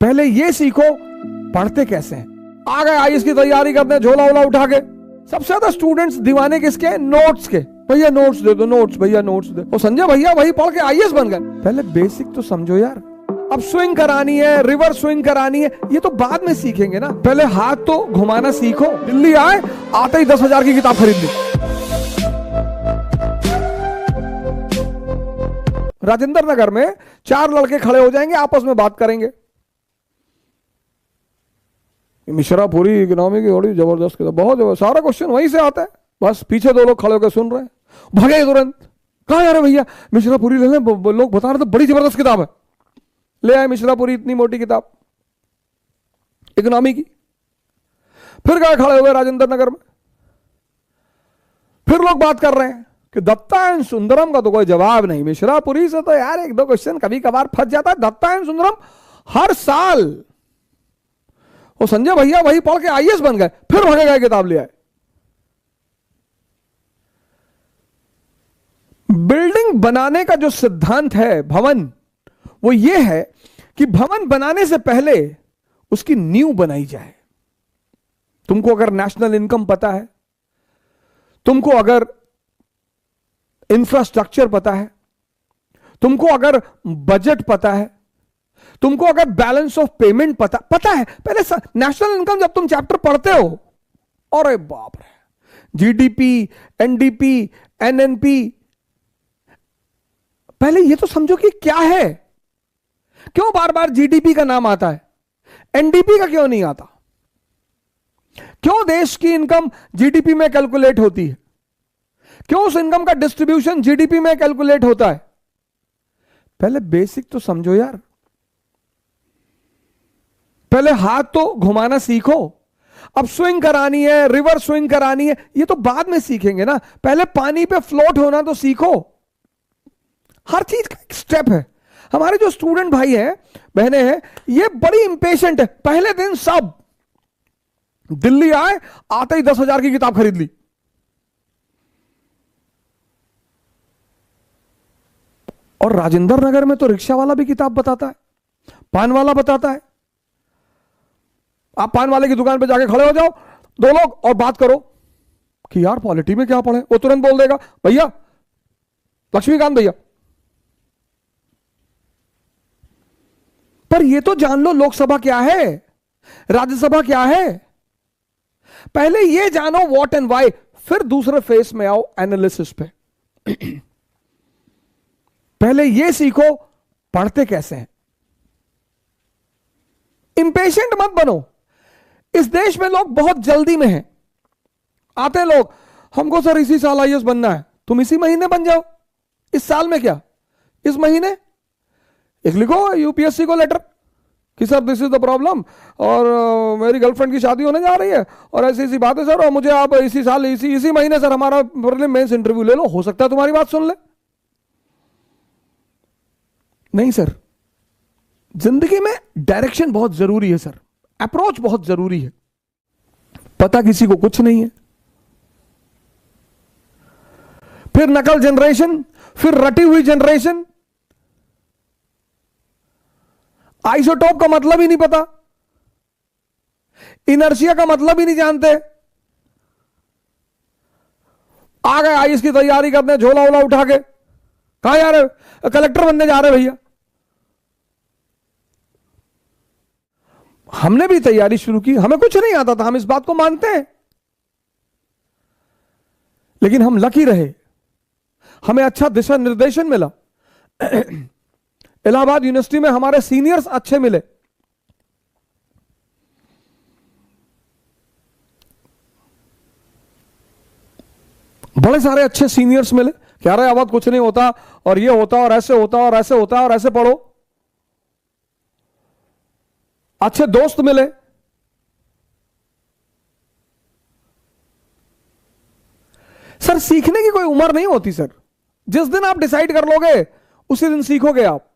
पहले ये सीखो पढ़ते कैसे हैं। आ गए आईएएस की तैयारी करते हैं झोला वोला उठा के। सबसे ज्यादा स्टूडेंट्स दीवाने किसके हैं? नोट्स के। भैया नोट्स दे दो, नोट्स भैया नोट्स दे। और संजय भैया वही पढ़ के आईएएस बन गए। पहले बेसिक तो समझो यार। अब स्विंग करानी है, रिवर्स स्विंग करानी है, ये तो बाद में सीखेंगे ना। पहले हाथ तो घुमाना सीखो। दिल्ली आए आते ही 10,000 की किताब खरीद ली। राजेंद्र नगर में 4 लड़के खड़े हो जाएंगे, आपस में बात करेंगे। मिश्रापुरी इकोनॉमी की बड़ी जबरदस्त किताब, बहुत जबरदस्त, सारा क्वेश्चन वहीं से आता है। बस पीछे 2 लोग खड़े होकर सुन रहे हैं, भगे तुरंत। कहा यार भैया मिश्रापुरी ले लें, लोग बता रहे थे बड़ी जबरदस्त किताब है। ले आए मिश्रापुरी, इतनी मोटी किताब इकोनॉमी की। फिर गए खड़े हुए राजेंद्र नगर में, फिर लोग बात कर रहे हैं कि दत्ता एंड सुंदरम का तो कोई जवाब नहीं। मिश्रापुरी से तो यार 1-2 क्वेश्चन कभी कभार फंस जाता है, दत्ता एंड सुंदरम हर साल। वो संजय भैया वही पढ़ के आईएएस बन गए। फिर भगे गए किताब ले आए। बिल्डिंग बनाने का जो सिद्धांत है भवन, वो ये है कि भवन बनाने से पहले उसकी नींव बनाई जाए। तुमको अगर नेशनल इनकम पता है, तुमको अगर इंफ्रास्ट्रक्चर पता है, तुमको अगर बजट पता है, तुमको अगर बैलेंस ऑफ पेमेंट पता है। पहले नेशनल इनकम जब तुम चैप्टर पढ़ते हो, अरे बाप रे, जीडीपी, एनडीपी, एनएनपी, पहले ये तो समझो कि क्या है। क्यों बार बार जीडीपी का नाम आता है, एनडीपी का क्यों नहीं आता? क्यों देश की इनकम जीडीपी में कैलकुलेट होती है? क्यों उस इनकम का डिस्ट्रीब्यूशन जीडीपी में कैलकुलेट होता है? पहले बेसिक तो समझो यार। पहले हाथ तो घुमाना सीखो। अब स्विंग करानी है, रिवर्स स्विंग करानी है, ये तो बाद में सीखेंगे ना। पहले पानी पे फ्लोट होना तो सीखो। हर चीज का एक स्टेप है। हमारे जो स्टूडेंट भाई हैं, बहनें हैं, ये बड़ी इंपेशेंट है। पहले दिन सब दिल्ली आए आते ही 10,000 की किताब खरीद ली। और राजेंद्र नगर में तो रिक्शा वाला भी किताब बताता है, पान वाला बताता है। आप पान वाले की दुकान पे जाके खड़े हो जाओ, 2 लोग, और बात करो कि यार पॉलिटी में क्या पढ़े। वो तुरंत बोल देगा भैया लक्ष्मीकांत भैया। पर ये तो जान लो लोकसभा क्या है, राज्यसभा क्या है। पहले ये जानो व्हाट एंड व्हाई, फिर दूसरे फेस में आओ एनालिसिस पे। पहले ये सीखो पढ़ते कैसे हैं। इंपेशेंट मत बनो। इस देश में लोग बहुत जल्दी में हैं। आते लोग, हमको सर इसी साल आईएएस बनना है। तुम इसी महीने बन जाओ। इस साल में क्या, इस महीने एक लिखो यूपीएससी को लेटर कि sir this is the problem, और मेरी गर्लफ्रेंड की शादी होने जा रही है, और ऐसी ऐसी बात है सर, और मुझे आप इसी साल इसी महीने सर हमारा प्रीलिम मेंस इंटरव्यू ले लो, हो सकता है तुम्हारी बात सुन ले। नहीं सर, जिंदगी में डायरेक्शन बहुत जरूरी है सर, अप्रोच बहुत जरूरी है। पता किसी को कुछ नहीं है। फिर नकल जनरेशन, फिर रटी हुई जनरेशन। आइसोटोप का मतलब ही नहीं पता, इनर्शिया का मतलब ही नहीं जानते। आ गए आईएएस की तैयारी करते हैं झोला वोला उठा के। कहां जा रहे? कलेक्टर बनने जा रहे भैया। हमने भी तैयारी शुरू की, हमें कुछ नहीं आता था, हम इस बात को मानते हैं। लेकिन हम लकी रहे, हमें अच्छा दिशा निर्देशन मिला। इलाहाबाद यूनिवर्सिटी में हमारे सीनियर्स अच्छे मिले। बड़े सारे अच्छे सीनियर्स मिले। कह रहे अब कुछ नहीं होता, और ये होता, और ऐसे होता, और ऐसे होता, और ऐसे पढ़ो। अच्छे दोस्त मिले। सर सीखने की कोई उम्र नहीं होती सर। जिस दिन आप डिसाइड कर लोगे उसी दिन सीखोगे आप।